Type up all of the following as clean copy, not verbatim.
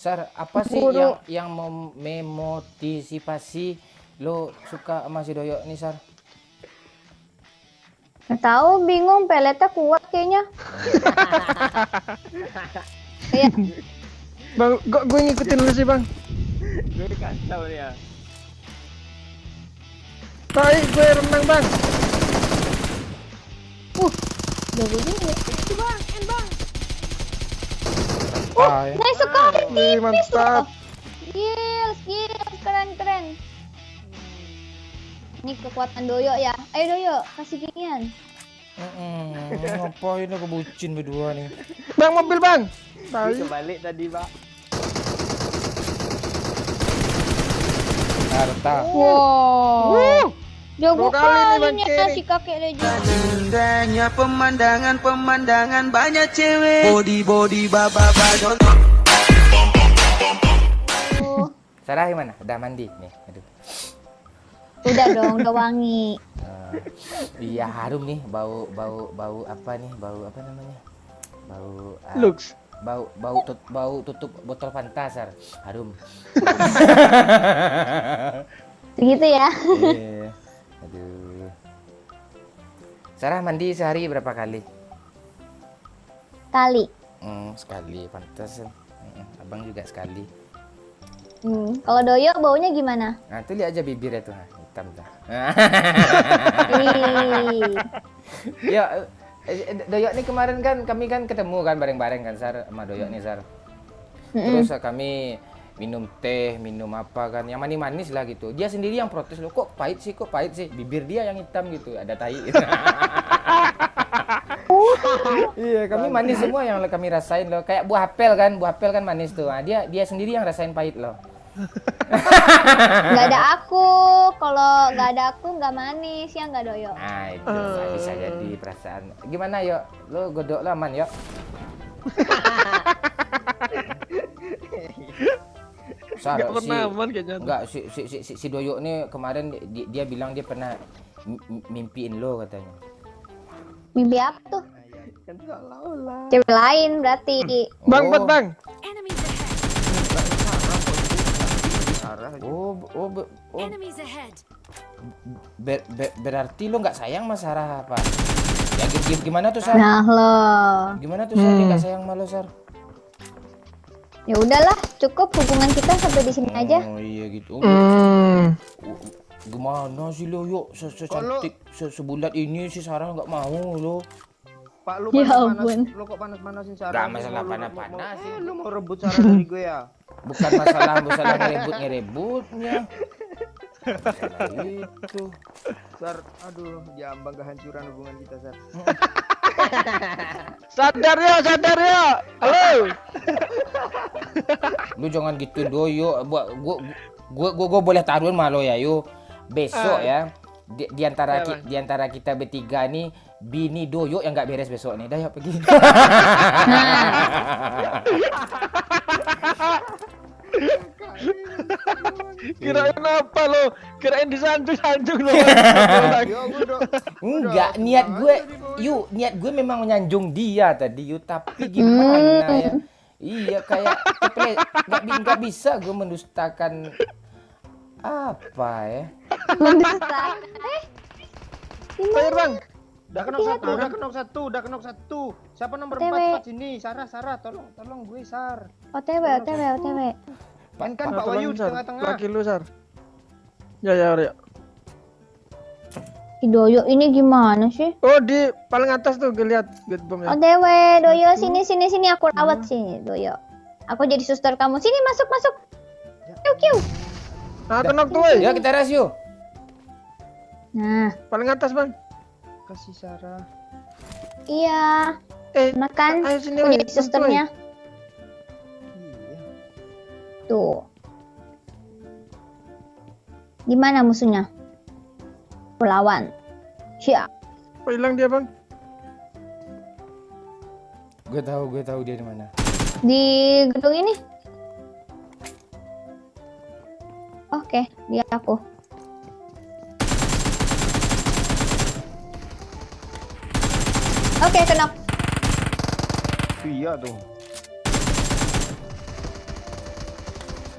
Sar, apa sih Guru. yang memotivasi lo suka sama si Doyok nih, Sar? Nggak tahu, bingung, peletnya kuat kayaknya. Kayak Bang, kok gue ngikutin lu sih bang? Gue kacau ya. Tai, gue renang bang. jago juga. Ah, ya. Nice sekali, Wih, tipis mantap. loh. Gils, keren. Ini kekuatan Doyo ya. Ayo Doyo, kasih ginian. Ngapain lo kebucin berdua nih? Bang, mobil bang. Tai. Gue kebalik tadi, Pak. Harta. Wow. Jago Dua kali nih, Bang kalinya Kerry. si kakek legend. Indahnya pemandangan banyak cewek body baba Sarah gimana? Udah mandi nih. Aduh. Udah dong, udah wangi. Iya harum nih, bau apa nih? Bau apa namanya? Bau Lux. bau tutup botol Fanta, Sar. Harum. Begitu ya. Iya. Aduh. Sarah mandi sehari berapa kali? Kali. Sekali, pantas. Abang juga sekali. Kalau Doyo baunya gimana? Nah, tuh lihat aja bibirnya tuh, hitam tuh. Ih. Ya, Doyok nih kemarin kan kami kan ketemu kan bareng-bareng kan, Sar, sama Doyok nih, Sar. Terus kami minum teh, minum apa kan, yang manis-manis lah gitu. Dia sendiri yang protes loh, kok pahit sih, bibir dia yang hitam gitu, ada tai. Iya, kami manis semua yang kami rasain loh, kayak buah apel kan manis tuh. Nah, dia sendiri yang rasain pahit loh. Nggak ada aku, kalau nggak ada aku nggak manis ya nggak Doyo. Nah, itu bisa jadi perasaan. Gimana yuk, lo godok lo aman yuk. Sar, Gak pernah aman kayaknya. enggak si Doyok nih kemarin dia bilang dia pernah mimpiin lo katanya. Mimpi apa tuh? Kan seolah-olah. Cewek lain berarti. Bang, buat bang. Enemies ahead. Sarah aja. Enemies ahead. Berarti lo nggak sayang sama Sarah apa? Ya gimana tuh, Sar? Nah lo. Gimana tuh, Sar? Dia nggak sayang sama lo, Sar? Ya udahlah, cukup hubungan kita sampai di sini aja. Oh iya gitu. Gimana sih lo, yuk secantik sebulat ini si Sarah nggak mau lo. Pak, lu Ya panas-panas. ampun. Lu kok panas-panasin Sarah? Nggak Lu masalah mau- panas-panasin. Lu mau rebut Sarah dari gue ya? Bukan masalah ngerebutnya. Masalah itu. Sar, aduh, jambang kehancuran hubungan kita, Sar. Sadar ya. Halo. Lu jangan gituin Doyo. Gua boleh taruhan sama lo ya, yuk. Besok ya. Di antara kita bertiga nih, bini Doyo yang nggak beres besok nih. Dah yuk pergi. Kirain apa lo? Kirain disanjung lo. Yo, gue udah. Enggak, niat gue memang menyanjung dia tadi, yuk. Tapi gimana ya? Iya, kayak nggak bisa gue mendustakan apa ya? Mendusta. Bayar bang. Udah kenok satu. Siapa nomor OTW. 4 sini? Sarah, tolong gue, Sar. OTW. Kan Pak Wahyu di tengah-tengah. Laki lu Sar. Ya. Si Doyo ini gimana sih? Oh di paling atas tuh gue lihat get bomb ya. OTW, Doyo sini aku rawat sini Doyo. Aku jadi suster kamu. Sini masuk. Kiu. Nah kenok tuh weh. Ya kita rasio. Nah, Paling atas bang. Kasih Sarah. iya. Makan. Ayo sini Aku weh. jadi susternya. Iya. Tuh. Gimana musuhnya? Aku lawan. Siap. Oh hilang dia bang. Gue tahu dia di mana. Di gedung ini. Oke, dia aku. Oke, kena. Iya tuh.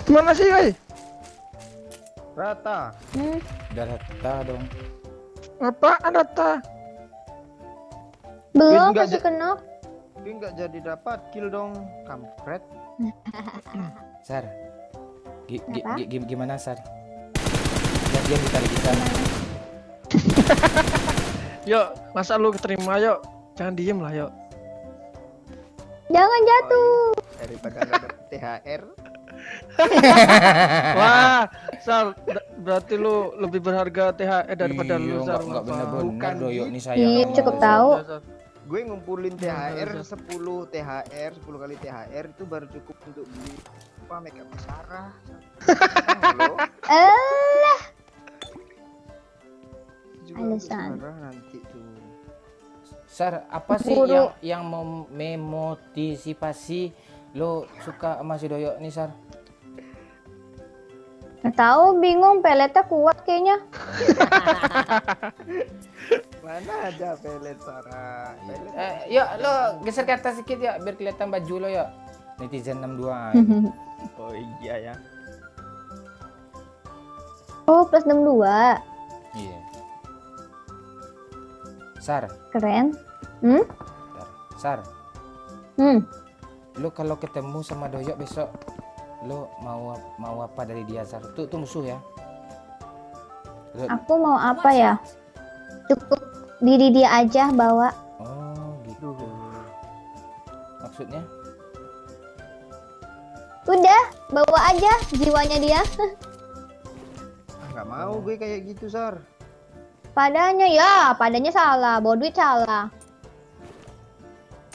Mana sih, woi? Rata. Udah rata dong. Apaan rata? Belum Enggak, masih kena. Dia nggak jadi dapat kill dong, kampret. Sar. Apa? Gimana, Sar? Gantian kita lagi, Sar. Yuk, masa lu keterima yuk? Jangan diem lah yuk. Jangan jatuh. Daripada nggak dapet THR. Wah, Sar, berarti lu lebih berharga THR daripada lu, Sar. Enggak benar-benar Bukan doyok nih Ih, sayang. cukup tahu. Gue ngumpulin THR Iya, 10 THR, 10 kali THR itu baru cukup untuk beli apa make up Sarah. Halo. Juga Alasan. Sarah nanti tuh. Sar, apa sih Buru. yang memotivasi lo suka sama si Doyok nih, Sar? Nggak tahu, bingung, peletnya kuat kayaknya. Mana ada pelet Sarah? Pelet. Yuk, lo geser ke atas sedikit ya, biar kelihatan baju lo ya. Netizen 62. Oh iya ya. Oh, plus 62. Iya. Sar, Keren. Sar, Hmm. lo kalau ketemu sama Doyok besok, lo mau apa dari dia, Sar? Tuh musuh ya. Aku mau apa ya? Cukup diri dia aja bawa. Oh, gitu. Maksudnya? Udah, bawa aja jiwanya dia. Nggak mau gue kayak gitu Sar. Padanya salah, bawa duit salah.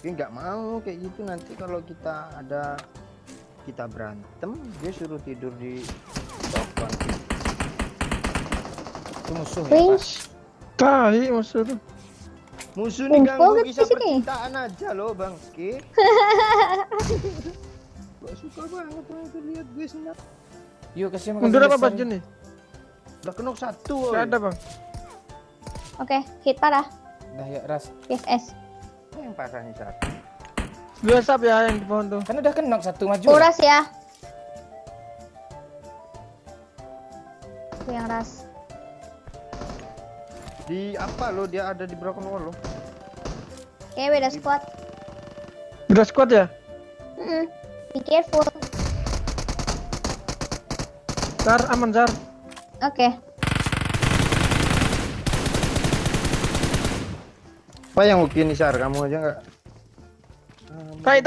Gue nggak mau kayak gitu, nanti kalau kita berantem dia suruh tidur di sofa. Itu musuh ya, Pak? Winch. Tai maksud lu. Musuh nih Kumpul ganggu ke kisah sini. percintaan aja loh bangke. Gak suka banget orang itu lihat gue senang. Yuk, kasih Mundur apa besar. baju nih? Udah kenok satu. Gak ada bang. Oke, hit parah. Dah ya, Ras. PSS. Yang parah nih Sar. Dua sap ya yang di pohon tuh. Kan udah kenok satu maju. Kuras ya. Aku yang ras. Di apa lo, dia ada di broken wall lo. Oke, beda squad. Beda squad ya? Be careful. Sar, aman Sar. Oke. Apa yang oke nih Sar, kamu aja nggak? Tai.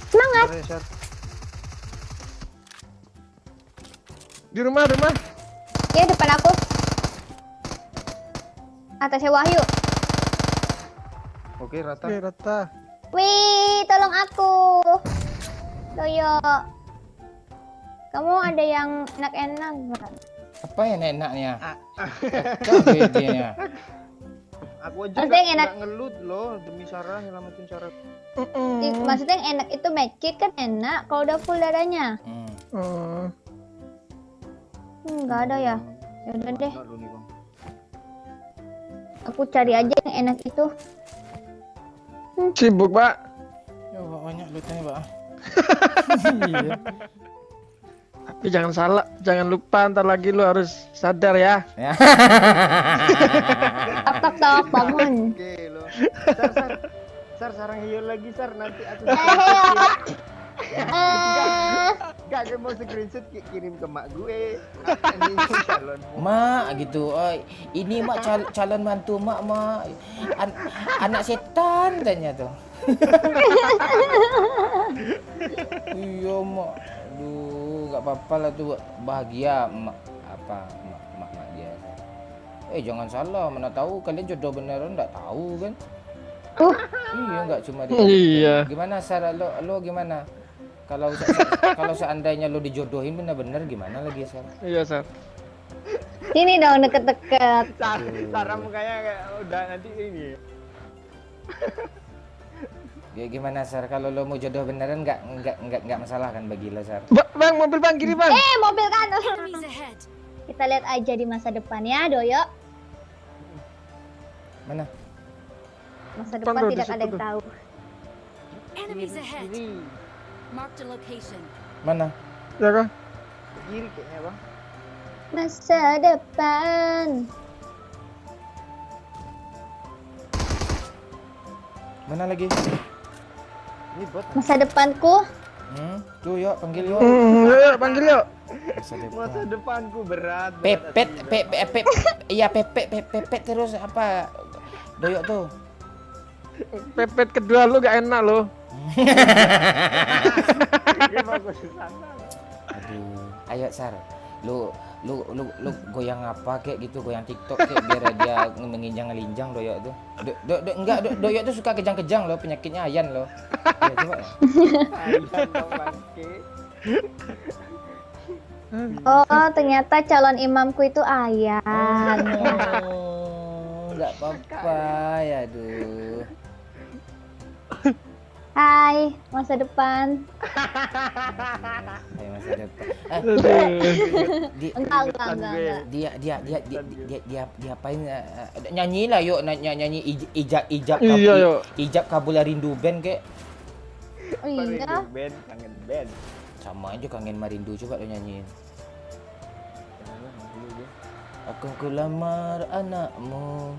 Semangat. Bentar ya, Sar. Di rumah. Ya, depan aku. Atasnya Wahyu. Oke rata. Oke, rata. Wih, tolong aku. Doyo. Kamu ada yang enak-enak nggak? Apa yang enaknya? Kok bedanya? Aku aja Maksudnya yang enak. nggak ngelut loh demi Sarah, nyelamatin Sarah. Maksudnya yang enak itu medkit kan enak kalau udah full darahnya. Nggak ada ya. Ya udah deh. Nggak lo nih bang. Aku cari aja yang enak itu. Sibuk pak. Ya, banyak lootnya, Pak. Iya. Tapi jangan salah, jangan lupa ntar lagi lu harus sadar ya. Ya. Tok bangun. Oke lo. Sar sarang hiu lagi Sar, nanti aku gak gue mau screenshot kirim ke mak gue. Ini calon. Mak gitu. Oh, ini mak calon mantu mak. Anak setan tanya tuh. Iya mak. Aduh, nggak apa-apa lah tuh, bahagia mak dia. Jangan salah, mana tahu kalian jodoh beneran, nggak tahu kan? Iya, nggak cuma dia. Iya. Gimana Sarah, lo gimana? Kalau seandainya lo dijodohin bener-bener gimana lagi Sarah? Iya Sar. Sini dong deket-deket. Sarah mukanya kayak udah nanti ini. Ya gimana Sar, kalau lo mau jodoh beneran nggak masalah kan bagi lo Sar? Bang, mobil bang, kiri bang. Mobil kan. Enemies ahead. Kita lihat aja di masa depan ya, Doyo. Mana? Masa Depan depan tuh, di tidak ada situ yang tuh. tahu. Enemies ahead. Marked a location. Mana? Ya kah? Kiri kayaknya bang. Masa depan. Mana lagi? Ini bot. Masa depanku. Tuh yuk panggil yuk. Yuk, panggil yuk. Masa depan. Masa depanku berat. Pepet, iya pepet terus apa? Doyok tuh. Pepet kedua lu gak enak lo. Dia bagus di sana. Aduh, ayo Sar, lu goyang apa kayak gitu, goyang TikTok kayak biar dia menginjang-linjang Doyok tuh. Enggak, Doyok tuh suka kejang-kejang loh, penyakitnya Ayan loh. Ya, coba ya. Ayam dong bangke. Oh, ternyata calon imamku itu Ayan. Oh, enggak apa-apa ya, aduh. Hai, masa depan. Ayo masa depan. Enggak. Dia apain? Nyanyi lah yuk, nyanyi ijab Iya, yuk. ijab kabul rindu band kayak. Oh iya. Band, kangen band. Sama aja kangen marindu, coba lo nyanyiin. Aku lamar anakmu.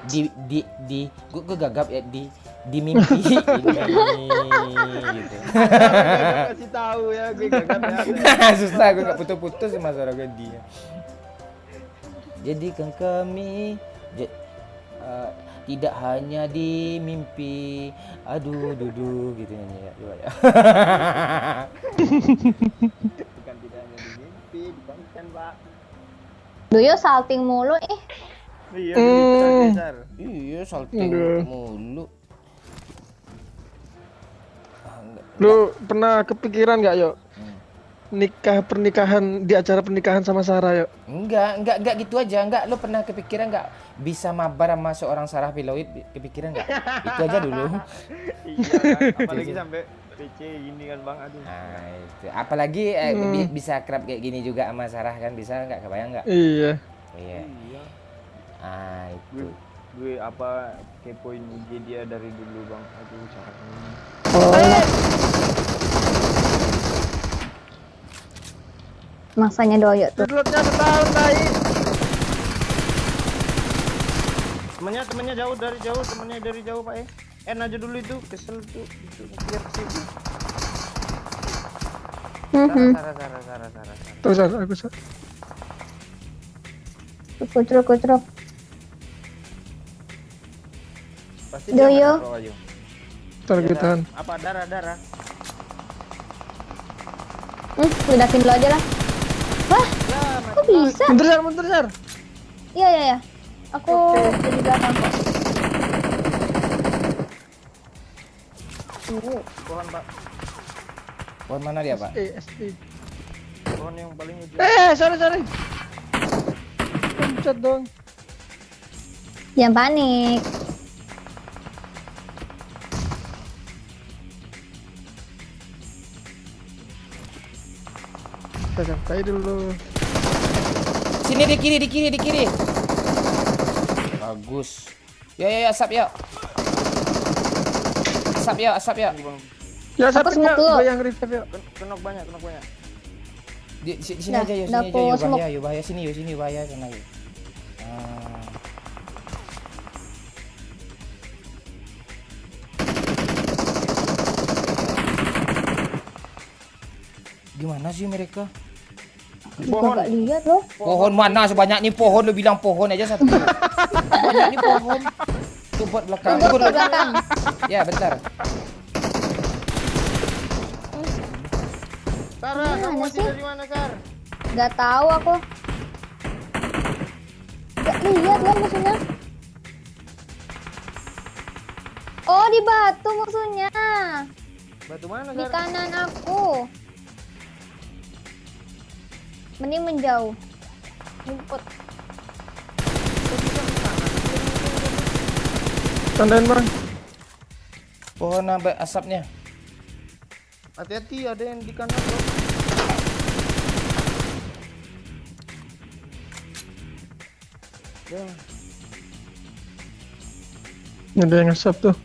Gue gagap ya di mimpi ini gitu. Kasih tahu ya, gue gagap ya. Susah, gue gak putus-putus sama suara gue dia. Jadikan kami tidak hanya di mimpi, aduh dudu gitu nyanyi ya, coba ya. Bukan tidak hanya di mimpi, di konten pak. Duyo salting mulu Iya, begitu Sar. Iya, salting Aduh. mulu. Lu pernah kepikiran gak yuk? Pernikahan di acara pernikahan sama Sarah yuk? Enggak gitu aja. Enggak, lo pernah kepikiran enggak bisa mabar sama seorang Sarah Piloid? Kepikiran enggak? Itu aja dulu. Iya kan, apalagi sampai PC gini kan bang, aduh. Nah, itu. Apalagi bisa kerap kayak gini juga sama Sarah kan, bisa enggak? Kebayang enggak? Iya. Iya. Iya. Ah, itu. Gue apa kepoin IG dia dari dulu bang, aduh caranya. Masanya Doyo tuh. Duduknya setahun lagi. Temennya jauh dari jauh pak En aja dulu itu, kesel tuh. Itu lihat situ. Sarah. Terus aku Kutruk. Pasti Doyo. dia nggak tahu aja. targetan. Apa darah? Ledakin dulu aja lah. Wah, kok bisa? Mundur Sar. Iya. Aku di belakang kok. Pohon pak, Pohon mana dia, Pak? SD. pohon yang paling ujung. Sorry. Pencet dong. Jangan panik. Kita sampai dulu. Sini di kiri. Bagus. Ya, asap ya. Asap ya. Ya Aku satunya smoke dulu. goyang revive yuk. Kenok banyak. Di sini Nah, aja yuk, udah aku smoke. bahaya sini bahaya sana yuk. Gimana sih mereka? Gua nggak lihat loh. Pohon mana sebanyak nih pohon, lu bilang pohon aja satu. Banyak nih pohon. Tuh buat belakang. Tunggu ke belakang. Ya, bentar. Sarah, kamu Mana masih sih? dari mana Sar? Nggak tahu aku. Nggak lihat lah musuhnya. Oh, di batu musuhnya. Batu mana Di Sar? kanan aku. Mending menjauh. Ngumpet. Tandain bang. Pohon sampai asapnya. Hati-hati, ada yang di kanan bro. Ya. Ada yang nge-sub tuh.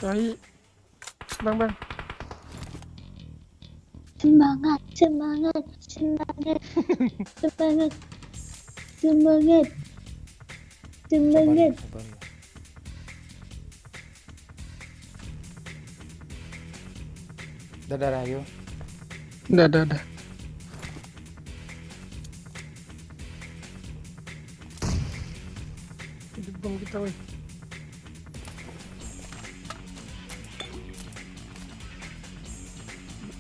Tai. Bang. Semangat, semangat, semangat, semangat, semangat, semangat. Sabar ya. Dadah, ayo. Udah. Hidup bang kita, weh.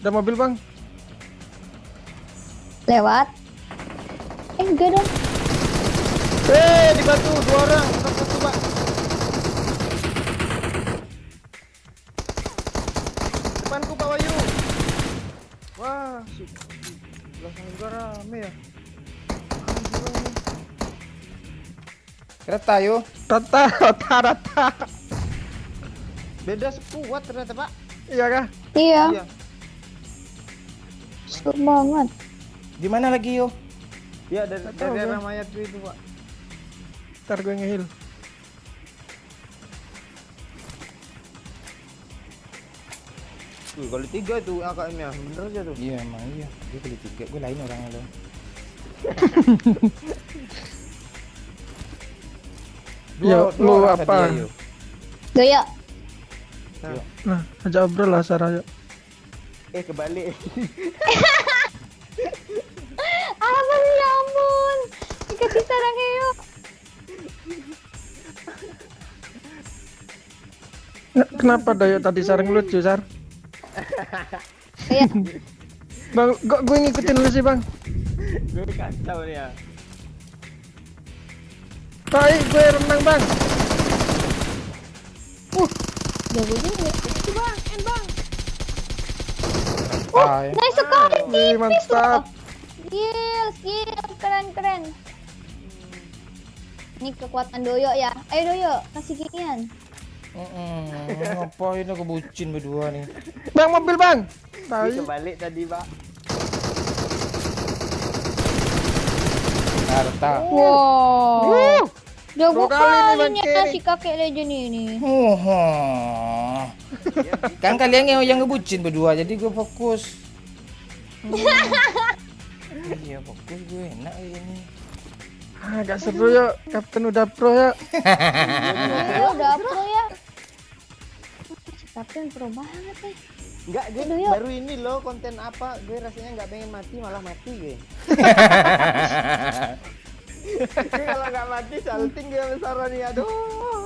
Ada mobil bang. Lewat. Enggak dong. Dibantu 2 orang. Satu, Pak. Depanku Pak Wahyu. Wah, belakang juga rame ya. Kereta yuk. Rata. Beda sekuat ternyata Pak. Iya kah? Iya, Iya. semangat. Di mana lagi yuk? Iya dari tahu, daerah Bang. mayat itu Pak. Ntar gue nge-heal. Tuh kali 3 itu AKM-nya. Bener aja tuh. Iya emang iya. Dia kali 3. Gue lain orangnya loh. Ya, lu orang apa? tadi, ayo. Doyo. Nah, ajak obrol lah Sarah. Kebalik. Ampun, ya ampun. Dikasih sarang yuk. Kenapa Dayo tadi sarang lucu, Sar? Iya. Bang, kok gue ngikutin lu sih, Bang? Gue kacau nih ya. Tai, gue renang, Bang. Jago juga. Ay. Nice sekali. Wih, mantap. Skill, keren. Ini kekuatan Doyo ya. Ayo Doyo, kasih ginian. Ngapain aku bucin berdua nih? Bang, mobil, Bang. Gue Tai. kebalik tadi Pak. Harta. Wow. Jago 2 kali nih, Bang kalinya Kerry. si kakek legend ini. Kan kalian yang ngebucin berdua, jadi gue fokus. Iya fokus gue enak ini. Agak seru ya, Kapten udah pro ya. Iya, udah pro ya. Si Kapten pro banget nih. Enggak, gue Aduh, yuk. baru ini loh konten apa. Gue rasanya nggak pengen mati malah mati gue. Gue kalau nggak mati salting gue besar nih. Aduh.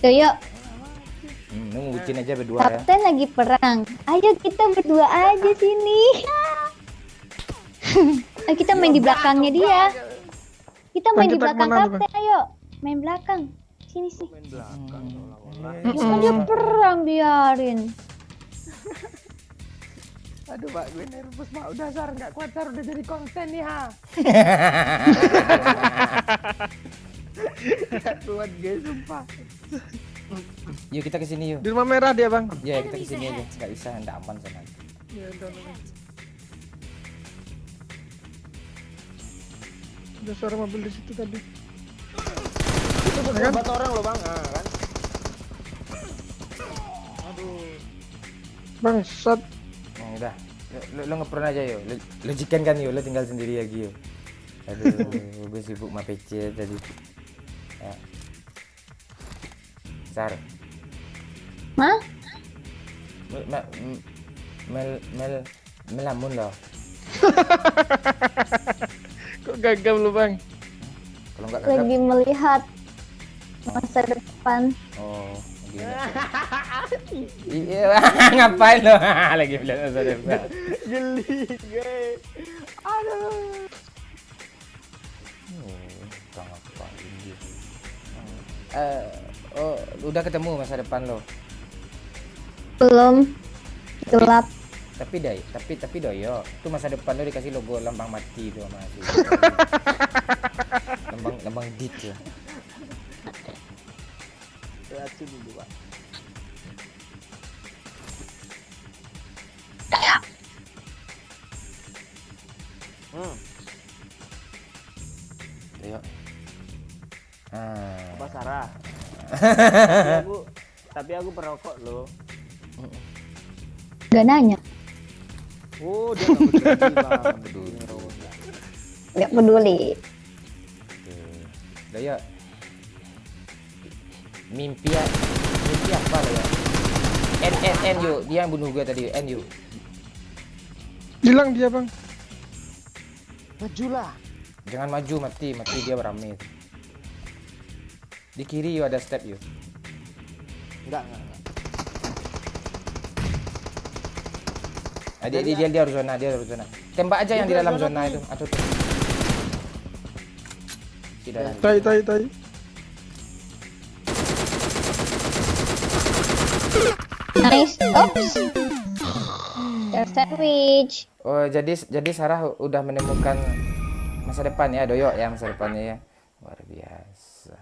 Doyo, Lu ngebucin aja berdua ya. Kapten lagi perang. Ayo kita berdua aja sini. Ayo kita main di belakangnya dia. Kita main di Kita belakang kemana nih, Kapten, ayo. Main belakang. Sini sih. Main belakang seolah-olah. Kan dia perang, biarin. Aduh Pak, gue nervous Pak. Udah Sar, nggak kuat Sar. Udah jadi konten nih ha. Nggak kuat guys, sumpah. Yuk kita ke sini yuk. Di rumah merah dia, Bang. Ya kita ke sini aja. Enggak bisa, enggak aman sana. Ya, udah. Ada suara mobil di situ tadi. Itu beberapa orang loh Bang, kan? Bang, shot. Nah, udah. Lo ngepron aja yuk. Lo jikan kan yuk, lo tinggal sendiri lagi yuk. Aduh, gue sibuk sama PC tadi. Ya. Sar. Hah? Melamun loh. Kok gagal lu, Bang? Kalau enggak kakak. Lagi melihat masa depan. Oh, Iya, ngapain lo? Lagi bilang masa depan. Geli, guys. Aduh. Bang ngapain dia? Oh, udah ketemu masa depan lo. Belum. Gelap. Tapi Doyo, itu masa depan lo dikasih logo lambang mati itu masih. lambang dit ya. Lihat sini dulu, Pak. Doyo. Apa Sarah? tapi aku perokok loh. Gak nanya. Oh, dia nggak peduli, Bang. Gak peduli. Doyo. Mimpi apa lo ya? N yuk, dia yang bunuh gue tadi. N yuk. Hilang dia bang. Majulah. Jangan maju, mati dia berame. Di kiri yuk ada step yuk. Enggak. Dia harus zona, Tembak aja yang di dalam zona itu. Atau tuh. Tidak. Tai. Nice. Oops. There's sandwich. Oh, jadi Sarah udah menemukan masa depan ya, Doyo ya masa depannya ya. Luar biasa.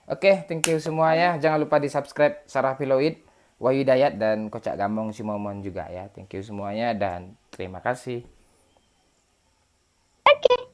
Oke, thank you semua ya. Jangan lupa di-subscribe Sarah Filoid, Wahyu Dayat dan Kocak Gamong si Momon juga ya. Thank you semuanya dan terima kasih. Oke.